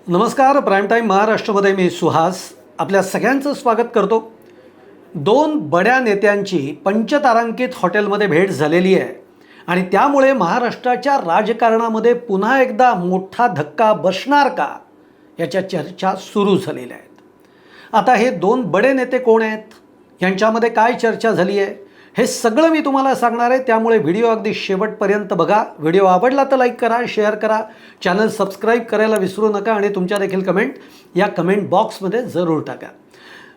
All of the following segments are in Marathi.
नमस्कार. प्राईम टाईम महाराष्ट्रामध्ये मी सुहास आपल्या सगळ्यांचं स्वागत करतो. दोन बड्या नेत्यांची पंचतारांकित हॉटेलमध्ये भेट झालेली आहे आणि त्यामुळे महाराष्ट्राच्या राजकारणामध्ये पुन्हा एकदा मोठा धक्का बसणार का याच्या चर्चा सुरू झालेल्या आहेत. आता हे दोन बडे नेते कोण आहेत, यांच्यामध्ये काय चर्चा झाली आहे, हे सगळं मी तुम्हाला सांगणार आहे. त्यामुळे व्हिडिओ अगदी शेवटपर्यंत बघा. व्हिडिओ आवडला तर लाईक करा, शेअर करा, चॅनल सबस्क्राईब करायला विसरू नका आणि तुमच्या देखील कमेंट या कमेंट बॉक्समध्ये जरूर टाका.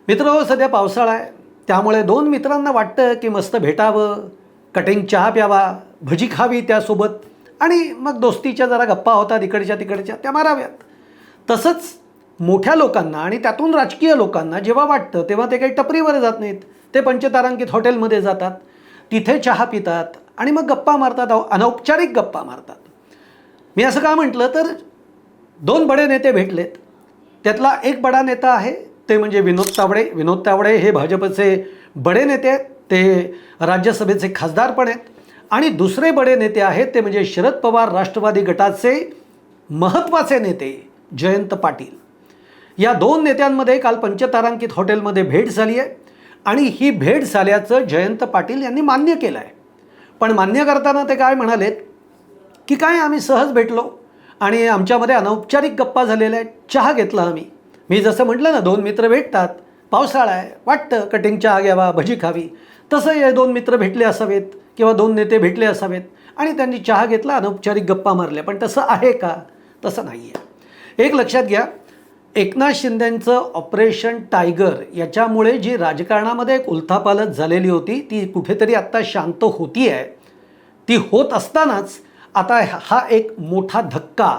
मित्र, सध्या पावसाळा आहे, त्यामुळे दोन मित्रांना वाटतं की मस्त भेटावं, कटिंग चहा प्यावा, भजी खावी त्यासोबत आणि मग दोस्तीच्या जरा गप्पा होतात इकडच्या तिकडच्या त्या माराव्यात. तसंच मोठ्या लोकांना आणि त्यातून राजकीय लोकांना जेव्हा वाटतं तेव्हा ते काही टपरीवर जात नाहीत, ते पंचतारांकित हॉटेलमध्ये जातात, तिथे चहा पितात आणि मग गप्पा मारतात, अनौपचारिक गप्पा मारतात. मी असं का म्हटलं तर दोन बडे नेते भेटलेत. त्यातला एक बडा नेता आहे ते म्हणजे विनोद तावडे. विनोद तावडे हे भाजपचे बडे नेते आहेत, ते राज्यसभेचे खासदार पण आहेत. आणि दुसरे बडे नेते आहेत ते म्हणजे शरद पवार राष्ट्रवादी गटाचे महत्त्वाचे नेते जयंत पाटील. या दोन नेत्यांमध्ये काल पंचतारांकित हॉटेलमध्ये भेट झाली आहे आणि ही भेट झाल्याचं जयंत पाटील यांनी मान्य केलं आहे. पण मान्य करताना ते काय म्हणालेत की काय आम्ही सहज भेटलो आणि आमच्यामध्ये अनौपचारिक गप्पा झालेल्या आहेत, चहा घेतला आम्ही. मी जसं म्हटलं ना, दोन मित्र भेटतात, पावसाळा आहे, वाटतं कटिंग चहा घ्यावा, भजी खावी, तसं हे दोन मित्र भेटले असावेत किंवा दोन नेते भेटले असावेत आणि त्यांनी चहा घेतला, अनौपचारिक गप्पा मारल्या. पण तसं आहे का? तसं नाही आहे. एक लक्षात घ्या, एकनाथ शिंदेंचं ऑपरेशन टायगर याच्यामुळे जी राजकारणामध्ये एक उलथापालथ झालेली होती ती कुठेतरी आत्ता शांत होती आहे. ती होत असतानाच आता हा एक मोठा धक्का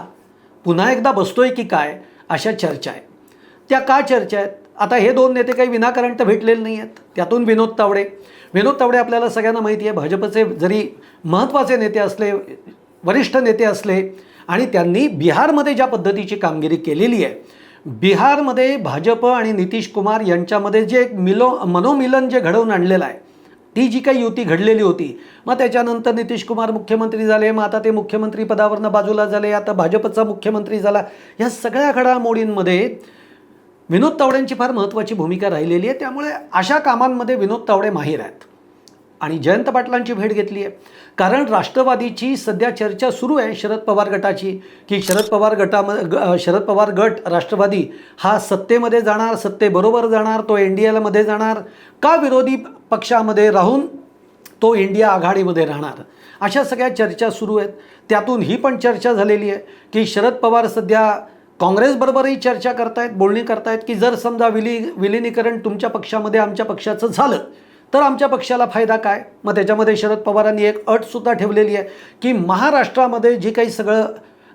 पुन्हा एकदा बसतोय की काय अशा चर्चा आहे. त्या का चर्चा आहेत? आता हे दोन नेते काही विनाकारण तर भेटलेले नाही आहेत. त्यातून विनोद तावडे आपल्याला सगळ्यांना माहिती आहे, भाजपचे जरी महत्त्वाचे नेते असले, वरिष्ठ नेते असले आणि त्यांनी बिहारमध्ये ज्या पद्धतीची कामगिरी केलेली आहे, बिहारमध्ये भाजप आणि नितीश कुमार यांच्यामध्ये जे एक मनोमिलन जे घडवून आणलेलं आहे, ती जी काही युती घडलेली होती, मग त्याच्यानंतर नितीश कुमार मुख्यमंत्री झाले, मग आता ते मुख्यमंत्री पदावरनं बाजूला झाले, आता भाजपचा मुख्यमंत्री झाला. या सगळ्या घडामोडींमध्ये विनोद तावडेंची फार महत्त्वाची भूमिका राहिलेली आहे. त्यामुळे अशा कामांमध्ये विनोद तावडे माहीर आहेत. आणि जयंत पाटलांची भेट घेतली आहे कारण राष्ट्रवादीची सध्या चर्चा सुरू आहे शरद पवार गटाची, की शरद पवार गट राष्ट्रवादी हा सत्तेमध्ये जाणार, सत्तेबरोबर जाणार, तो NDAमध्ये जाणार का विरोधी पक्षामध्ये राहून तो इंडिया आघाडीमध्ये राहणार, अशा सगळ्या चर्चा सुरू आहेत. त्यातून ही पण चर्चा झालेली आहे की शरद पवार सध्या काँग्रेसबरोबरही चर्चा करतायत, बोलणी करतायत की जर समजा विलिनीकरण तुमच्या पक्षामध्ये आमच्या पक्षाचं झालं तर आमच्या पक्षाला फायदा काय. मग त्याच्यामध्ये शरद पवारांनी एक अटसुद्धा ठेवलेली आहे की महाराष्ट्रामध्ये जे काही सगळं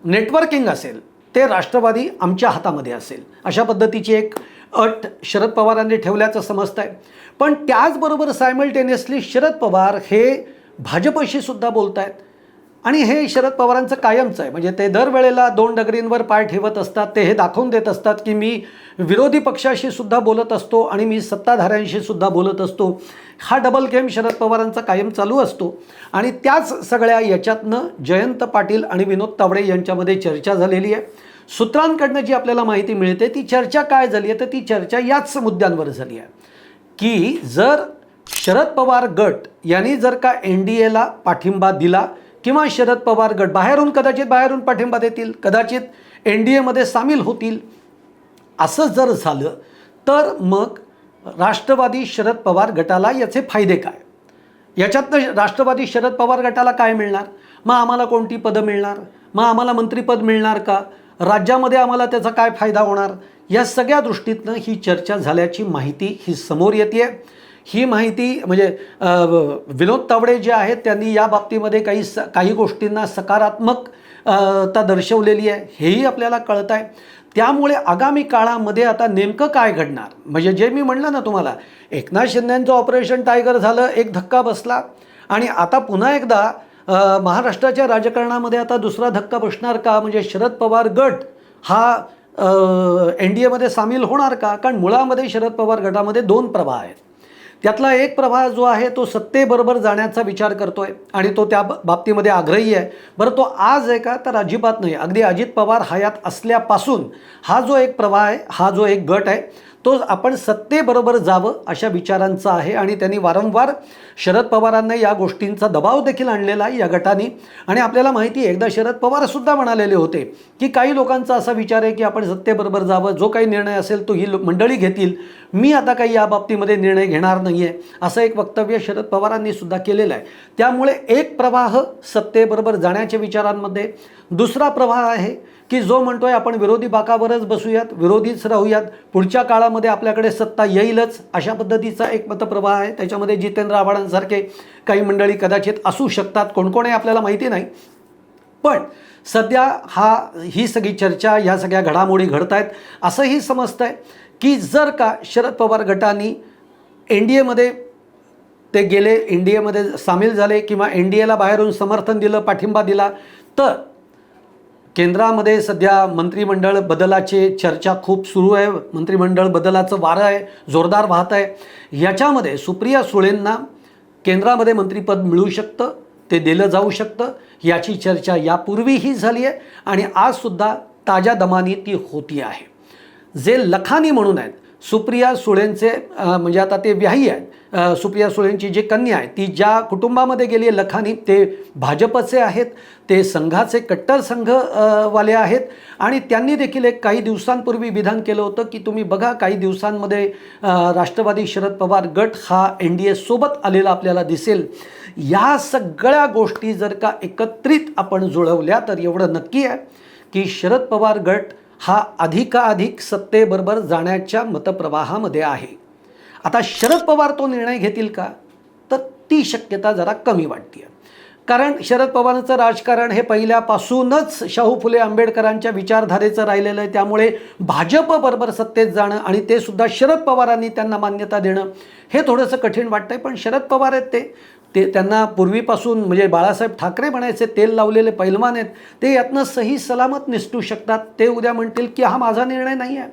नेटवर्किंग असेल ते राष्ट्रवादी आमच्या हातामध्ये असेल, अशा पद्धतीची एक अट शरद पवारांनी ठेवल्याचं समजतं आहे. पण त्याचबरोबर सायमल्टेनियसली शरद पवार हे भाजपशी सुद्धा बोलत आहेत आणि हे शरद पवारांचं कायमचं आहे. म्हणजे ते दरवेळेला दोन डगरींवर पाय ठेवत असतात. ते हे दाखवून देत असतात की मी विरोधी पक्षाशी सुद्धा बोलत असतो आणि मी सत्ताधाऱ्यांशी सुद्धा बोलत असतो. हा डबल गेम शरद पवारांचा कायम चालू असतो. आणि त्याच सगळ्या याच्यातनं जयंत पाटील आणि विनोद तावडे यांच्यामध्ये चर्चा झालेली आहे. सूत्रांकडनं जी आपल्याला माहिती मिळते ती चर्चा काय झाली आहे, तर ती चर्चा याच मुद्द्यांवर झाली आहे की जर शरद पवार गट यांनी जर का NDAला पाठिंबा दिला किंवा शरद पवार गट कदाचित बाहेरून पाठिंबा देतील, कदाचित NDAमध्ये सामील होतील, असं जर झालं तर मग राष्ट्रवादी शरद पवार गटाला याचे फायदे काय, याच्यातनं राष्ट्रवादी शरद पवार गटाला काय मिळणार, मग आम्हाला कोणती पदं मिळणार, मग आम्हाला मंत्रिपद मिळणार का, राज्यामध्ये आम्हाला त्याचा काय फायदा होणार, या सगळ्या दृष्टीतनं ही चर्चा झाल्याची माहिती ही समोर येते. ही माहिती म्हणजे विनोद तावडे जे आहेत त्यांनी या बाबतीमध्ये काही गोष्टींना सकारात्मकता दर्शवलेली आहे, हेही आपल्याला कळत आहे. त्यामुळे आगामी काळामध्ये आता नेमकं काय घडणार, म्हणजे जे मी म्हणलं ना तुम्हाला, एकनाथ शिंदेंचं ऑपरेशन टायगर झालं, एक धक्का बसला आणि आता पुन्हा एकदा महाराष्ट्राच्या राजकारणामध्ये आता दुसरा धक्का बसणार का, म्हणजे शरद पवार गट हा NDAमध्ये सामील होणार का. कारण मुळामध्ये शरद पवार गटामध्ये दोन प्रवाह आहेत. त्यातला एक प्रवाह जो आहे तो सत्तेबरोबर जाण्याचा विचार करतोय आणि तो त्या बाबतीमध्ये आग्रही आहे. बरं, तो आज आहे का? तर अजिबात नाही. अगदी अजित पवार हयात असल्यापासून हा जो एक प्रवाह आहे, हा जो एक गट आहे, तो आपण सत्तेबरोबर जावं अशा विचारांचा आहे. आणि त्यांनी वारंवार शरद पवारांना या गोष्टींचा दबाव देखील आणलेला आहे या गटाने. आणि आपल्याला माहिती आहे, एकदा शरद पवारसुद्धा म्हणालेले होते की काही लोकांचा असा विचार आहे की आपण सत्तेबरोबर जावं, जो काही निर्णय असेल तो ही मंडळी घेतील, मी आता काही या बाबतीमध्ये निर्णय घेणार नाही आहे, असं एक वक्तव्य शरद पवारांनी सुद्धा केलेलं आहे. त्यामुळे एक प्रवाह सत्तेबरोबर जाण्याच्या विचारांमध्ये, दुसरा प्रवाह आहे की जो म्हणतोय आपण विरोधी बाकावरच बसूयात, विरोधीच राहूयात, पुढच्या काळामध्ये आपल्याकडे सत्ता येईलच, अशा पद्धतीचा एक मतप्रवाह आहे. त्याच्यामध्ये जितेंद्र आव्हाडांसारखे काही मंडळी कदाचित असू शकतात, कोण आहे आपल्याला माहिती नाही. पण सध्या ही सगळी चर्चा, ह्या सगळ्या घडामोडी घडत आहेत. असंही समजतं आहे की जर का शरद पवार गटाने NDAमध्ये ते गेले, NDAमध्ये सामील झाले किंवा NDAला बाहेरून समर्थन दिलं, पाठिंबा दिला, तर केंद्रामध्ये सध्या मंत्रिमंडळ बदलाची चर्चा खूप सुरू आहे. मंत्रिमंडळ बदलाचं वारं आहे, जोरदार वाहत आहे. याच्यामध्ये सुप्रिया सुळेंना केंद्रामध्ये मंत्रिपद मिळू शकतं, ते दिलं जाऊ शकतं, याची चर्चा यापूर्वीही झाली आहे आणि आजसुद्धा ताज्या दमाने ती होती आहे. जे लखानी म्हणून आहेत, सुप्रिया सुळेंचे म्हणजे आता ते व्याही आहेत, सुप्रिया सुळेंची जी कन्या आहे ती ज्या कुटुंबामध्ये गेली आहे लखानी, ते भाजपचे आहेत, ते संघाचे कट्टर संघवाले आहेत. आणि त्यांनी देखील एक काही दिवसांपूर्वी विधान केलं होतं की तुम्ही बघा, काही दिवसांमध्ये राष्ट्रवादी शरद पवार गट हा NDA सोबत आलेला आपल्याला दिसेल. या सगळ्या गोष्टी जर का एकत्रित आपण जुळवल्या तर एवढं नक्की आहे की शरद पवार गट हा अधिकाधिक सत्तेबरोबर जाण्याच्या मतप्रवाहामध्ये आहे. आता शरद पवार तो निर्णय घेतील का? तर ती शक्यता जरा कमी वाटते. कारण शरद पवारांचं राजकारण हे पहिल्यापासूनच शाहू फुले आंबेडकरांच्या विचारधारेचं राहिलेलं आहे. त्यामुळे भाजपबरोबर सत्तेत जाणं आणि ते सुद्धा शरद पवारांनी त्यांना मान्यता देणं हे थोडंसं कठीण वाटतंय. पण शरद पवार आहेत ते त्यांना पूर्वीपासून म्हणजे बाळासाहेब ठाकरे म्हणायचे तेल लावलेले पैलवान आहेत. ते यातनं सही सलामत निसटू शकतात. ते उद्या म्हणतील की हा माझा निर्णय नाही आहे,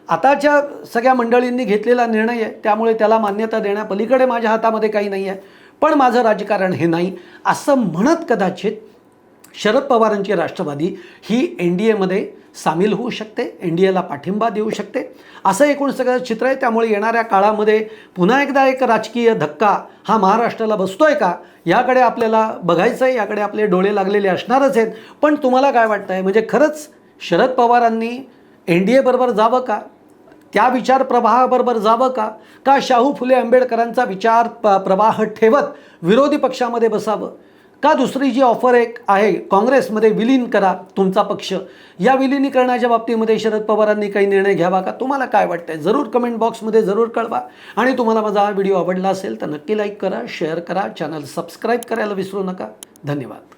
आताच्या सगळ्या मंडळींनी घेतलेला निर्णय आहे, त्यामुळे त्याला मान्यता देण्यापलीकडे माझ्या हातामध्ये काही नाही आहे, पण माझं राजकारण हे नाही, असं म्हणत कदाचित शरद पवारांची राष्ट्रवादी ही NDAमध्ये सामील होऊ शकते, NDAला पाठिंबा देऊ शकते, असं एकूण सगळं चित्र आहे. त्यामुळे येणाऱ्या काळामध्ये पुन्हा एकदा एक राजकीय धक्का हा महाराष्ट्राला बसतोय का, याकडे आपल्याला बघायचं आहे, याकडे आपले डोळे लागलेले असणारच आहेत. पण तुम्हाला काय वाटतं आहे, म्हणजे खरंच शरद पवारांनी NDA बरोबर जावं का, त्या विचार प्रवाहाबरोबर जावं का शाहू फुले आंबेडकरांचा विचार प्रवाह ठेवत विरोधी पक्षामध्ये बसावं, का दुसरी जी ऑफर एक आहे काँग्रेसमध्ये विलीन करा तुमचा पक्ष, या विलिनीकरणाच्या बाबतीमध्ये शरद पवारांनी काही निर्णय घ्यावा का? तुम्हाला काय वाटतंय जरूर कमेंट बॉक्समध्ये जरूर कळवा. आणि तुम्हाला माझा हा व्हिडिओ आवडला असेल तर नक्की लाईक करा, शेअर करा, चॅनल सबस्क्राईब करायला विसरू नका. धन्यवाद.